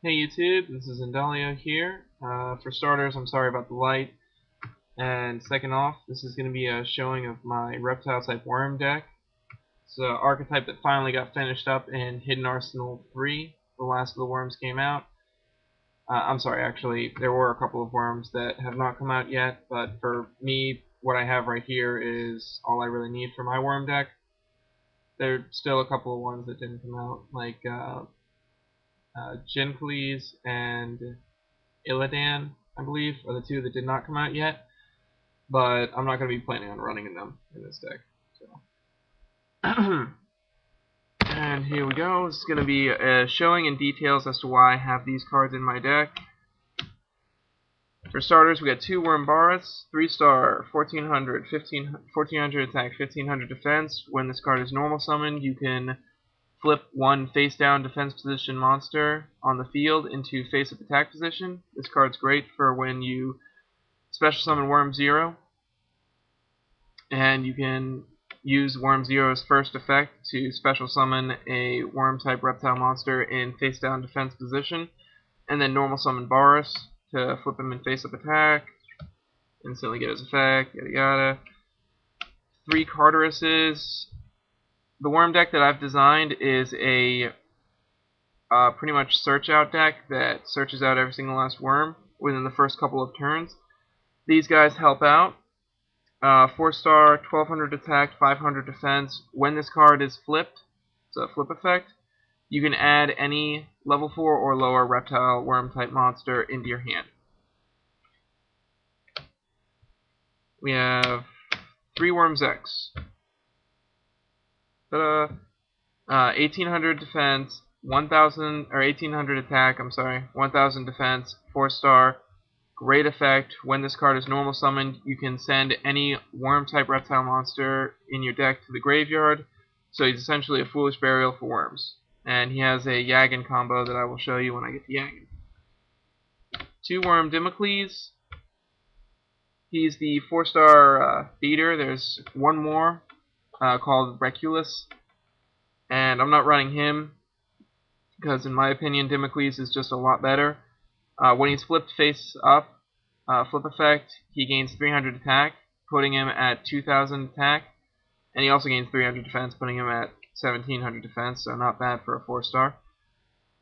Hey YouTube, this is Indalio here. For starters, I'm sorry about the light. And second off, this is going to be a showing of my reptile type worm deck. It's an archetype that finally got finished up in Hidden Arsenal 3. The last of the worms came out. I'm sorry, actually, there were a couple of worms that have not come out yet, but for me, what I have right here is all I really need for my worm deck. There are still a couple of ones that didn't come out, like Jincles and Illidan, I believe, are the two that did not come out yet, but I'm not going to be planning on running them in this deck. So. And here we go. This is going to be showing in details as to why I have these cards in my deck. For starters, we got 2 Wormbaris, 3-star, 1400, 1400 attack, 1500 defense. When this card is normal summoned, you can flip 1 face-down defense position monster on the field into face-up attack position. This card's great for when you special summon Worm Zero, and you can use Worm Zero's first effect to special summon a worm-type reptile monster in face-down defense position, and then normal summon Baris to flip him in face-up attack, instantly get his effect, yada yada. 3 Carteruses. The worm deck that I've designed is a pretty much search-out deck that searches out every single last worm within the first couple of turns. These guys help out. 4-star, 1200 attack, 500 defense. When this card is flipped, it's a flip effect, you can add any level 4 or lower reptile worm type monster into your hand. We have 3 Worms X. 1800 defense, 1000 or 1800 attack, 1000 defense, 4-star. Great effect. When this card is normal summoned, you can send any worm-type reptile monster in your deck to the graveyard. So he's essentially a Foolish Burial for worms. And he has a Yagan combo that I will show you when I get to Yagan. 2 Worm Dimocles. He's the 4-star beater. There's one more called Reculus. And I'm not running him because, in my opinion, Dimocles is just a lot better. When he's flipped face up, flip effect, he gains 300 attack, putting him at 2000 attack, and he also gains 300 defense, putting him at 1700 defense, so not bad for a 4-star.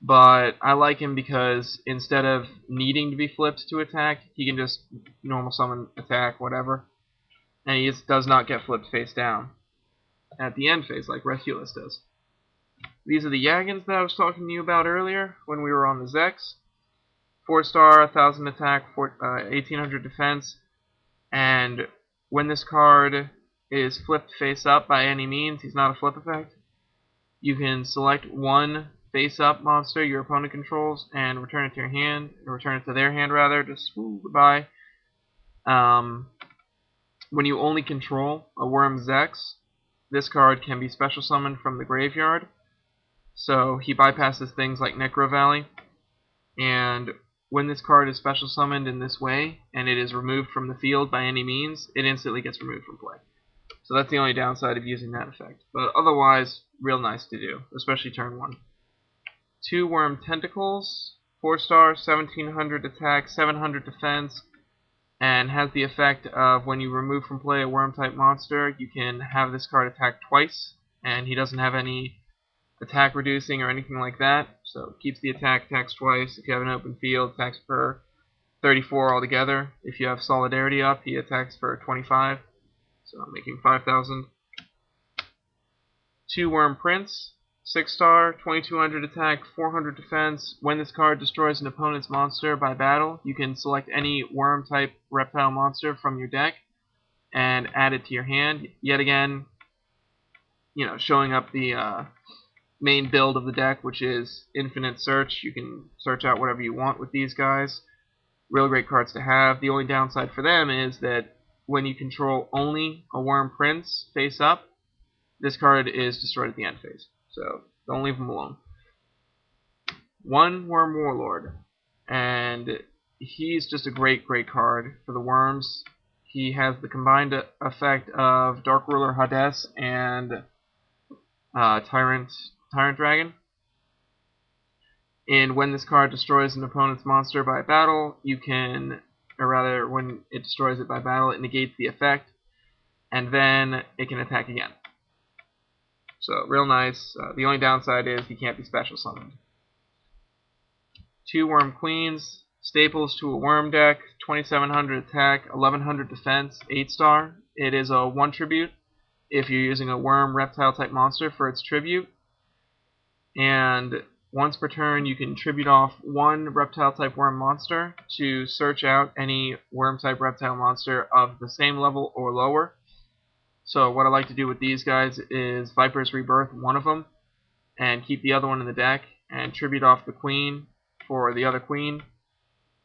But I like him because instead of needing to be flipped to attack, he can just normal summon attack, whatever, and he just does not get flipped face down at the end phase like Reculus does. These are the Yagans that I was talking to you about earlier when we were on the Zex. 4-star, 1000 attack, 1800 defense, and when this card is flipped face up by any means, he's not a flip effect, you can select 1 face up monster your opponent controls and return it to your hand, or return it to their hand rather, just goodbye. When you only control a Worm Zex, this card can be special summoned from the graveyard, so he bypasses things like Necro Valley, and when this card is special summoned in this way, and it is removed from the field by any means, it instantly gets removed from play. So that's the only downside of using that effect. But otherwise, real nice to do, especially turn 1. 2 Worm Tentacles, 4-star, 1700 attack, 700 defense, and has the effect of when you remove from play a worm-type monster, you can have this card attack twice, and he doesn't have any attack reducing or anything like that, so it keeps the attack, attacks twice. If you have an open field, attacks for 34 altogether. If you have Solidarity up, he attacks for 25, so I'm making 5,000. 2 Worm Prince, 6-star, 2200 attack, 400 defense. When this card destroys an opponent's monster by battle, you can select any worm-type reptile monster from your deck and add it to your hand. Yet again, showing up the main build of the deck, which is infinite search. You can search out whatever you want with these guys. Real great cards to have. The only downside for them is that when you control only a Worm Prince face up, this card is destroyed at the end phase. So don't leave him alone. 1 Worm Warlord, and he's just a great card for the worms. He has the combined effect of Dark Ruler Hades and Tyrant Dragon. And when this card destroys an opponent's monster by battle, you can, or rather, when it destroys it by battle, it negates the effect, and then it can attack again. So, real nice. The only downside is he can't be special summoned. 2 Worm Queens, staples to a Worm deck, 2700 attack, 1100 defense, 8-star. It is a 1 tribute if you're using a Worm Reptile type monster for its tribute. And once per turn, you can tribute off 1 Reptile type Worm monster to search out any Worm type Reptile monster of the same level or lower. So what I like to do with these guys is Viper's Rebirth one of them, and keep the other one in the deck, and tribute off the Queen for the other Queen,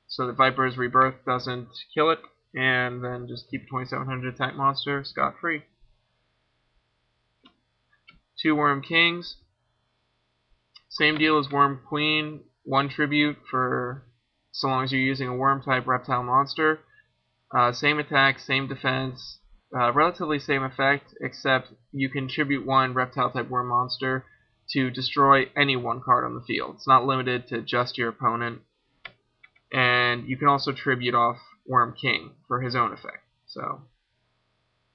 so that Viper's Rebirth doesn't kill it, and then just keep a 2700 attack monster scot-free. 2 Worm Kings, same deal as Worm Queen, 1 tribute for so long as you're using a Worm type Reptile monster. Same attack, same defense, relatively same effect, except you can tribute 1 Reptile type Worm monster to destroy any 1 card on the field. It's not limited to just your opponent. And you can also tribute off Worm King for his own effect. So,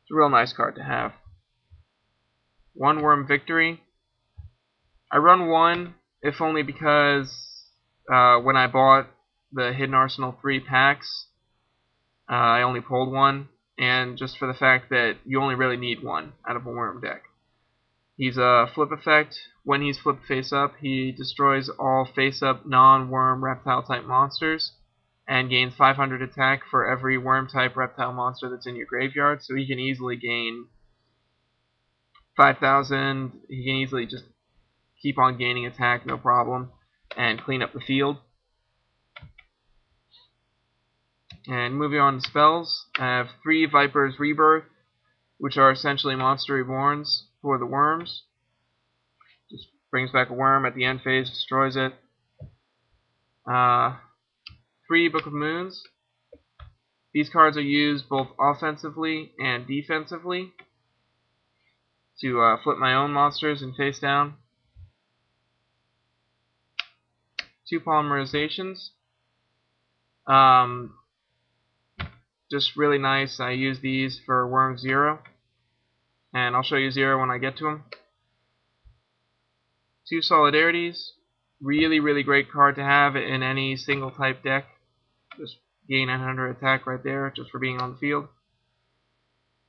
it's a real nice card to have. 1 Worm Victory. I run 1, if only because when I bought the Hidden Arsenal 3 packs, I only pulled 1, and just for the fact that you only really need 1 out of a Worm deck. He's a flip effect. When he's flipped face up, he destroys all face up non-worm reptile type monsters and gains 500 attack for every worm type reptile monster that's in your graveyard. So he can easily gain 5,000. He can easily just keep on gaining attack, no problem, and clean up the field. And moving on to spells, I have 3 Viper's Rebirth, which are essentially Monster Reborns for the worms. Just brings back a worm at the end phase, destroys it. 3 Book of Moons. These cards are used both offensively and defensively to flip my own monsters and face down. 2 Polymerizations. Just really nice. I use these for Worm 0. And I'll show you 0 when I get to them. 2 Solidarities. Really, really great card to have in any single type deck. Just gain 900 attack right there just for being on the field.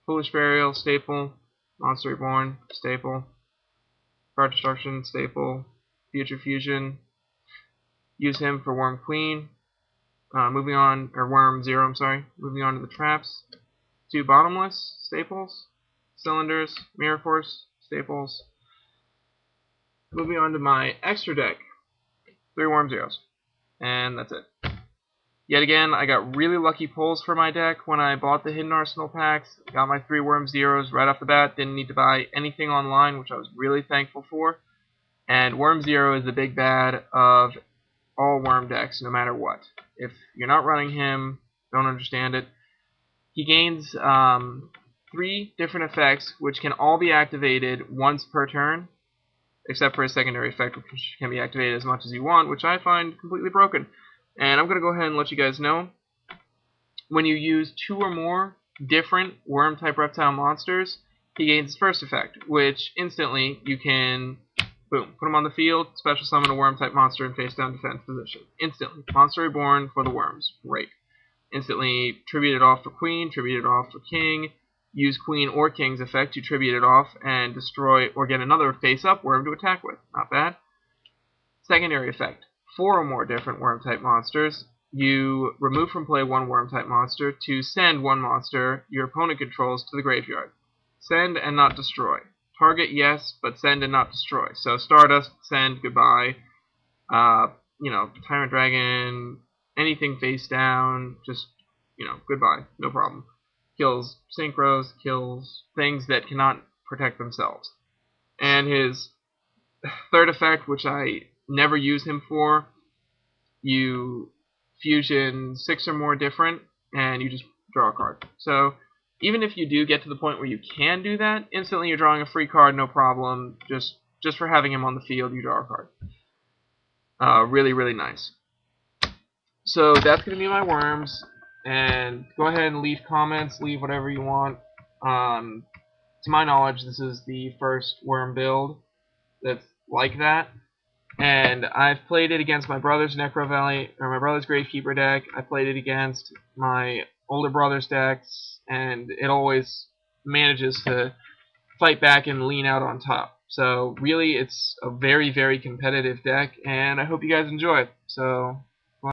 Foolish Burial, staple. Monster Reborn, staple. Card Destruction, staple. Future Fusion. Use him for Worm Queen. Moving on, or Worm 0, I'm sorry. Moving on to the traps. 2 Bottomless, staples. Cylinders, Mirror Force, staples. Moving on to my extra deck. 3 Worm Zeros. And that's it. Yet again, I got really lucky pulls for my deck when I bought the Hidden Arsenal packs. Got my 3 Worm Zeros right off the bat. Didn't need to buy anything online, which I was really thankful for. And Worm Zero is the big bad of all worm decks, no matter what. If you're not running him, don't understand it. He gains 3 different effects, which can all be activated once per turn, except for his secondary effect, which can be activated as much as you want, which I find completely broken. And I'm going to go ahead and let you guys know. When you use 2 or more different worm-type reptile monsters, he gains his first effect, which instantly you can, boom, put him on the field, special summon a worm-type monster in face-down defense position. Instantly. Monster Reborn for the worms. Great. Instantly tribute it off for Queen, tribute it off for King, use Queen or King's effect to tribute it off and destroy or get another face-up worm to attack with. Not bad. Secondary effect. 4 or more different worm-type monsters. You remove from play 1 worm-type monster to send 1 monster your opponent controls to the graveyard. Send and not destroy. Target, yes, but send and not destroy. So Stardust, send, goodbye. Tyrant Dragon, anything face down, just, goodbye, no problem. Kills synchros, kills things that cannot protect themselves. And his third effect, which I never use him for, you fusion 6 or more different, and you just draw a card. So even if you do get to the point where you can do that, instantly you're drawing a free card, no problem. Just for having him on the field, you draw a card. Really, really nice. So that's going to be my worms, and go ahead and leave comments, leave whatever you want. To my knowledge, this is the first worm build that's like that, and I've played it against my brother's Necro Valley, or my brother's Gravekeeper deck. I played it against my older brother's decks, and it always manages to fight back and lean out on top. So really, it's a very, very competitive deck, and I hope you guys enjoy it. So